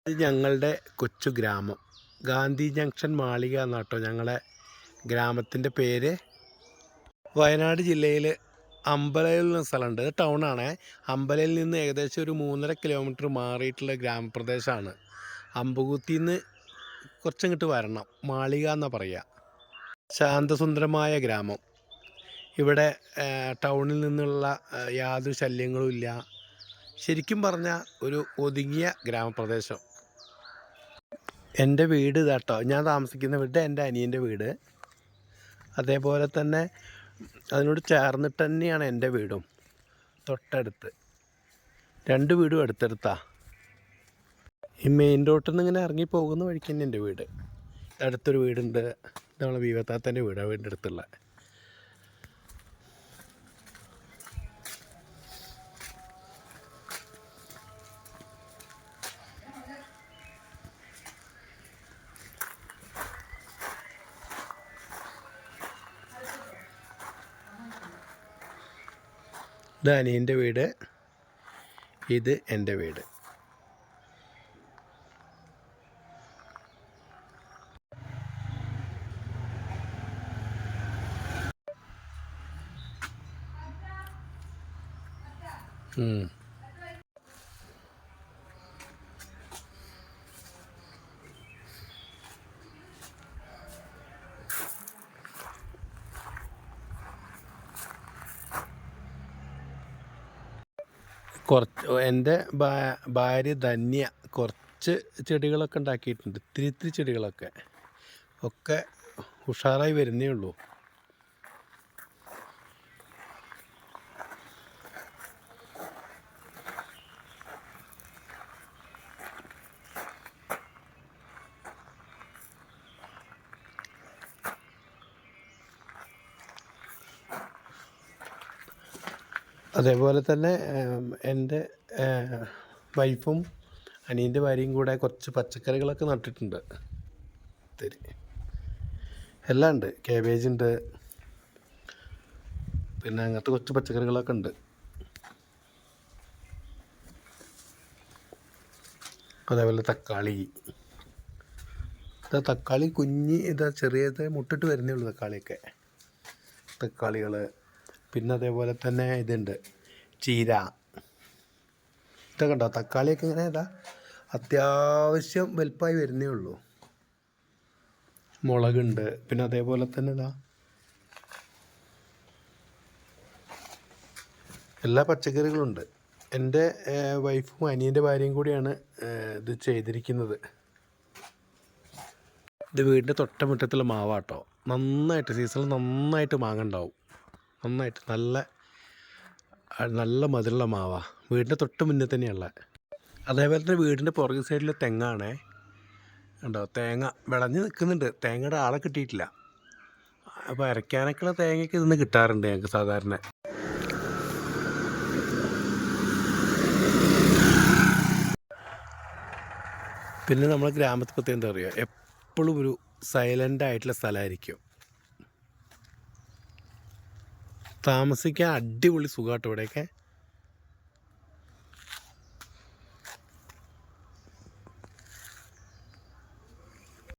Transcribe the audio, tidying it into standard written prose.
ഇത് ഞങ്ങളുടെ കൊച്ചു ഗ്രാമം. ഗാന്ധി ജംഗ്ഷൻ മാളിക എന്നാട്ടോ ഞങ്ങളെ ഗ്രാമത്തിൻ്റെ പേര്. വയനാട് ജില്ലയിൽ അമ്പലയിൽ എന്ന സ്ഥലമുണ്ട്. ഇത് ടൗണാണ്. അമ്പലയിൽ നിന്ന് ഏകദേശം ഒരു 3.5 കിലോമീറ്റർ മാറിയിട്ടുള്ള ഗ്രാമപ്രദേശമാണ്. അമ്പുകുത്തിയിൽ നിന്ന് കുറച്ചിങ്ങോട്ട് വരണം. മാളിക എന്നാണ് പറയുക. ശാന്തസുന്ദരമായ ഗ്രാമം. ഇവിടെ ടൗണിൽ നിന്നുള്ള യാതൊരു ശല്യങ്ങളും ഇല്ല. ശരിക്കും പറഞ്ഞാൽ ഒരു ഒതുങ്ങിയ ഗ്രാമപ്രദേശം. എൻ്റെ വീട് ഇതാട്ടോ, ഞാൻ താമസിക്കുന്ന വീട് എൻ്റെ അനിയൻ്റെ വീട്. അതേപോലെ തന്നെ അതിനോട് ചേർന്നിട്ട് തന്നെയാണ് എൻ്റെ വീടും. തൊട്ടടുത്ത് 2 വീടും അടുത്തടുത്താണ്. ഈ മെയിൻ റോട്ടിൽ നിന്ന് ഇങ്ങനെ ഇറങ്ങി പോകുന്ന വഴിക്ക് തന്നെ എൻ്റെ വീട്. അടുത്തൊരു വീടുണ്ട്, നമ്മളെ ബീവത്താത്തൻ്റെ വീടാണ് വീടിൻ്റെ അടുത്തുള്ള. ഇത് അനിയൻ്റെ വീട്, ഇത് എൻ്റെ വീട്. എൻ്റെ ഭാര്യ ധന്യ കുറച്ച് ചെടികളൊക്കെ ഉണ്ടാക്കിയിട്ടുണ്ട്. ഇത്തിരി ചെടികളൊക്കെ ഉഷാറായി വരുന്നേ ഉള്ളൂ. അതേപോലെ തന്നെ എൻ്റെ വൈഫും അനിയൻ്റെ ഭാര്യയും കൂടെ കുറച്ച് പച്ചക്കറികളൊക്കെ നട്ടിട്ടുണ്ട്. എല്ലാം ഉണ്ട്. കാബേജ് ഉണ്ട്, പിന്നെ അങ്ങനത്തെ കുറച്ച് പച്ചക്കറികളൊക്കെ ഉണ്ട്. അതേപോലെ തക്കാളി, തക്കാളി ചെറിയത് മുട്ടിട്ട് വരുന്നേ ഉള്ളൂ തക്കാളികൾ. പിന്നെ അതേപോലെ തന്നെ ഇതുണ്ട്, ചീര. ഇതൊക്കെ ഉണ്ടോ, തക്കാളിയൊക്കെ ഇങ്ങനെ അത്യാവശ്യം വലുപ്പമായി വരുന്നേ ഉള്ളൂ. മുളകുണ്ട്. പിന്നെ അതേപോലെ തന്നെ എല്ലാ പച്ചക്കറികളുണ്ട്. എൻ്റെ വൈഫും അനിയൻ്റെ ഭാര്യയും കൂടിയാണ് ഇത് ചെയ്തിരിക്കുന്നത്. ഇത് വീടിൻ്റെ തൊട്ട മുറ്റത്തുള്ള മാവാട്ടോ. നന്നായിട്ട് സീസണിൽ നന്നായിട്ട് മാങ്ങ ഉണ്ടാവും. നന്നായിട്ട് നല്ല മധുരമുള്ള മാവാണ്. വീടിൻ്റെ തൊട്ട് മുന്നേ തന്നെയുള്ള. അതേപോലെ തന്നെ വീടിൻ്റെ പുറകു സൈഡിൽ തെങ്ങാണേ. ഉണ്ടോ, തേങ്ങ വിളഞ്ഞ് നിൽക്കുന്നുണ്ട്. തേങ്ങയുടെ ആളെ കിട്ടിയിട്ടില്ല. അപ്പോൾ അരയ്ക്കാനൊക്കെയുള്ള തേങ്ങയൊക്കെ ഇതിന്ന് കിട്ടാറുണ്ട് ഞങ്ങൾക്ക് സാധാരണ. പിന്നെ നമ്മളെ ഗ്രാമത്തിൽ പ്രത്യേകം എന്താ പറയുക, എപ്പോഴും ഒരു സൈലൻ്റ് ആയിട്ടുള്ള സ്ഥലമായിരിക്കും. താമസിക്കാൻ അടിപൊളി സുഖമാട്ടോ ഇവിടെയൊക്കെ.